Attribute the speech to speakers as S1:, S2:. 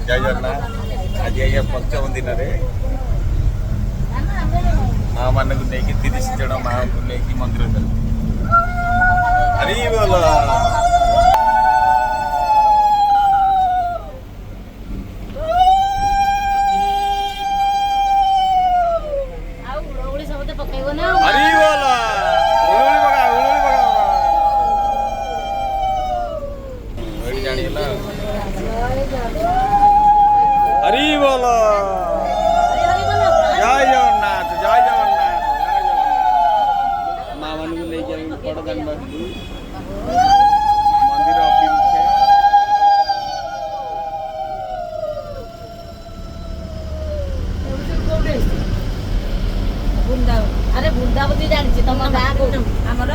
S1: जय जगन्नाथ। आज आज्ञा पंचम दिन माँ मान को लेकिन 30 जन माँ को लेकिन मंदिर चल हरी बोल। हरी बोल। जय जगन्नाथ जय जगन्नाथ जय जगन्नाथ। माँ मान को लेकर बड़दान मंदिर अभिमुखे
S2: अरे वृंदावती जानी तुम गाँ को आमर